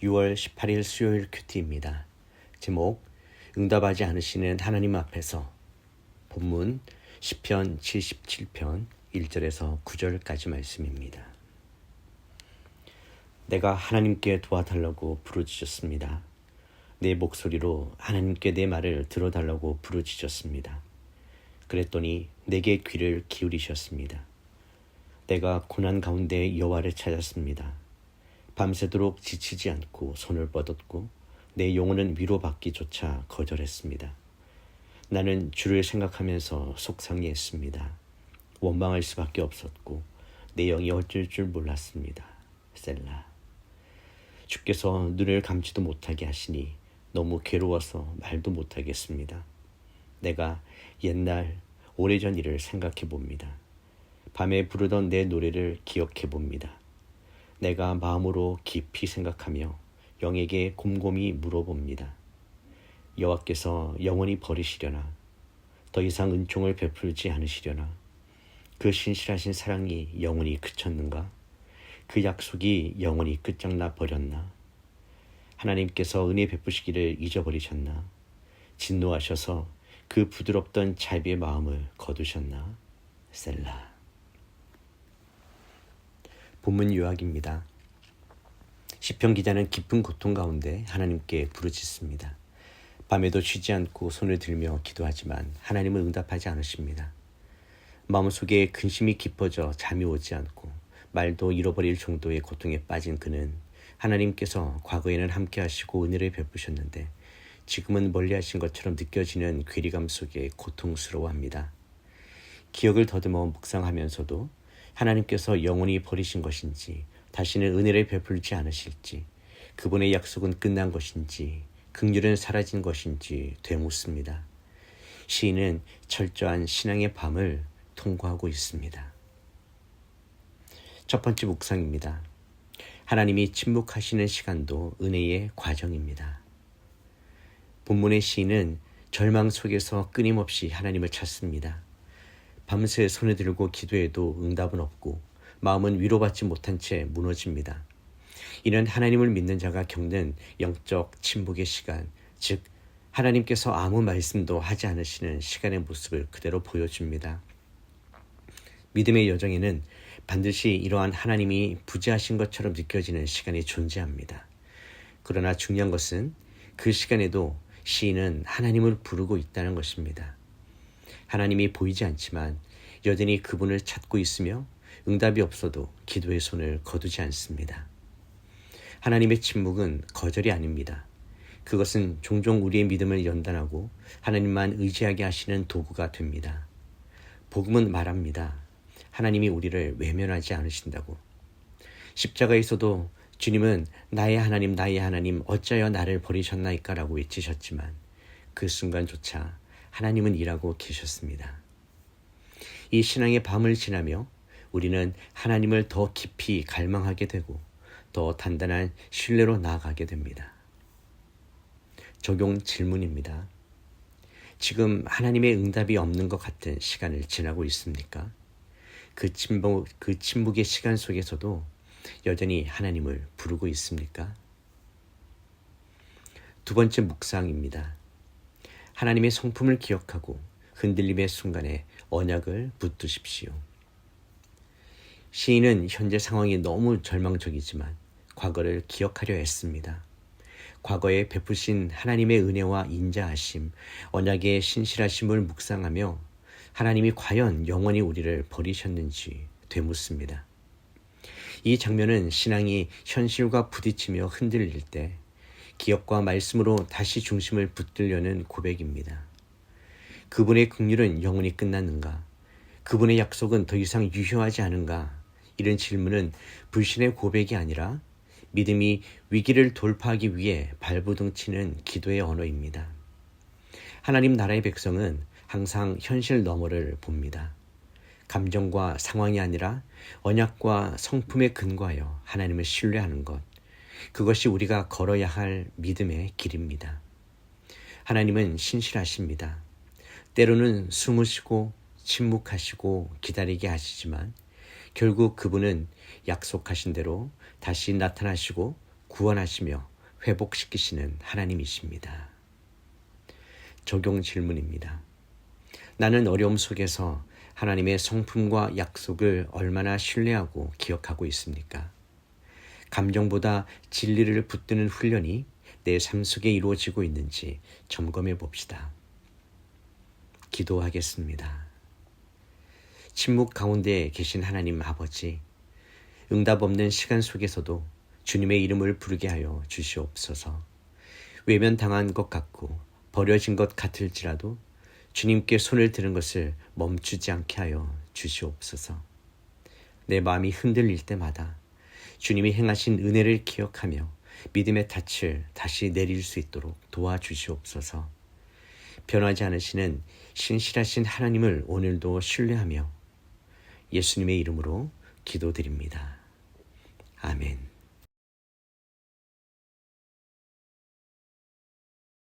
6월 18일 수요일 큐티입니다. 제목 응답하지 않으시는 하나님 앞에서. 본문 시편 77편 1절에서 9절까지 말씀입니다. 내가 하나님께 도와달라고 부르짖었습니다. 내 목소리로 하나님께 내 말을 들어달라고 부르짖었습니다. 그랬더니 내게 귀를 기울이셨습니다. 내가 고난 가운데 여호와를 찾았습니다. 밤새도록 지치지 않고 손을 뻗었고 내 영혼은 위로받기조차 거절했습니다. 나는 주를 생각하면서 속상해했습니다. 원망할 수밖에 없었고 내 영이 어쩔 줄 몰랐습니다. 셀라. 주께서 눈을 감지도 못하게 하시니 너무 괴로워서 말도 못하겠습니다. 내가 옛날 오래전 일을 생각해 봅니다. 밤에 부르던 내 노래를 기억해 봅니다. 내가 마음으로 깊이 생각하며 영에게 곰곰이 물어봅니다. 여호와께서 영원히 버리시려나? 더 이상 은총을 베풀지 않으시려나? 그 신실하신 사랑이 영원히 그쳤는가? 그 약속이 영원히 끝장나 버렸나? 하나님께서 은혜 베푸시기를 잊어버리셨나? 진노하셔서 그 부드럽던 자비의 마음을 거두셨나? 셀라. 본문 요약입니다. 시편 기자는 깊은 고통 가운데 하나님께 부르짖습니다. 밤에도 쉬지 않고 손을 들며 기도하지만 하나님은 응답하지 않으십니다. 마음속에 근심이 깊어져 잠이 오지 않고 말도 잃어버릴 정도의 고통에 빠진 그는 하나님께서 과거에는 함께 하시고 은혜를 베푸셨는데 지금은 멀리 하신 것처럼 느껴지는 괴리감 속에 고통스러워합니다. 기억을 더듬어 묵상하면서도 하나님께서 영원히 버리신 것인지 다시는 은혜를 베풀지 않으실지 그분의 약속은 끝난 것인지 긍휼은 사라진 것인지 되묻습니다. 시인은 철저한 신앙의 밤을 통과하고 있습니다. 첫 번째 묵상입니다. 하나님이 침묵하시는 시간도 은혜의 과정입니다. 본문의 시인은 절망 속에서 끊임없이 하나님을 찾습니다. 밤새 손에 들고 기도해도 응답은 없고 마음은 위로받지 못한 채 무너집니다. 이는 하나님을 믿는 자가 겪는 영적 침묵의 시간, 즉 하나님께서 아무 말씀도 하지 않으시는 시간의 모습을 그대로 보여줍니다. 믿음의 여정에는 반드시 이러한 하나님이 부재하신 것처럼 느껴지는 시간이 존재합니다. 그러나 중요한 것은 그 시간에도 시인은 하나님을 부르고 있다는 것입니다. 하나님이 보이지 않지만 여전히 그분을 찾고 있으며 응답이 없어도 기도의 손을 거두지 않습니다. 하나님의 침묵은 거절이 아닙니다. 그것은 종종 우리의 믿음을 연단하고 하나님만 의지하게 하시는 도구가 됩니다. 복음은 말합니다. 하나님이 우리를 외면하지 않으신다고. 십자가에서도 주님은 나의 하나님 어찌하여 나를 버리셨나이까 라고 외치셨지만 그 순간조차 하나님은 일하고 계셨습니다. 이 신앙의 밤을 지나며 우리는 하나님을 더 깊이 갈망하게 되고 더 단단한 신뢰로 나아가게 됩니다. 적용 질문입니다. 지금 하나님의 응답이 없는 것 같은 시간을 지나고 있습니까? 그 침묵의 시간 속에서도 여전히 하나님을 부르고 있습니까? 두 번째 묵상입니다. 하나님의 성품을 기억하고 흔들림의 순간에 언약을 붙드십시오. 시인은 현재 상황이 너무 절망적이지만 과거를 기억하려 했습니다. 과거에 베푸신 하나님의 은혜와 인자하심, 언약의 신실하심을 묵상하며 하나님이 과연 영원히 우리를 버리셨는지 되묻습니다. 이 장면은 신앙이 현실과 부딪히며 흔들릴 때 기억과 말씀으로 다시 중심을 붙들려는 고백입니다. 그분의 긍휼은 영원히 끝났는가? 그분의 약속은 더 이상 유효하지 않은가? 이런 질문은 불신의 고백이 아니라 믿음이 위기를 돌파하기 위해 발부둥치는 기도의 언어입니다. 하나님 나라의 백성은 항상 현실 너머를 봅니다. 감정과 상황이 아니라 언약과 성품에 근거하여 하나님을 신뢰하는 것, 그것이 우리가 걸어야 할 믿음의 길입니다. 하나님은 신실하십니다. 때로는 숨으시고 침묵하시고 기다리게 하시지만 결국 그분은 약속하신 대로 다시 나타나시고 구원하시며 회복시키시는 하나님이십니다. 적용 질문입니다. 나는 어려움 속에서 하나님의 성품과 약속을 얼마나 신뢰하고 기억하고 있습니까? 감정보다 진리를 붙드는 훈련이 내 삶 속에 이루어지고 있는지 점검해 봅시다. 기도하겠습니다. 침묵 가운데 계신 하나님 아버지, 응답 없는 시간 속에서도 주님의 이름을 부르게 하여 주시옵소서. 외면당한 것 같고 버려진 것 같을지라도 주님께 손을 드는 것을 멈추지 않게 하여 주시옵소서. 내 마음이 흔들릴 때마다 주님이 행하신 은혜를 기억하며 믿음의 닻을 다시 내릴 수 있도록 도와주시옵소서. 변하지 않으시는 신실하신 하나님을 오늘도 신뢰하며 예수님의 이름으로 기도드립니다. 아멘.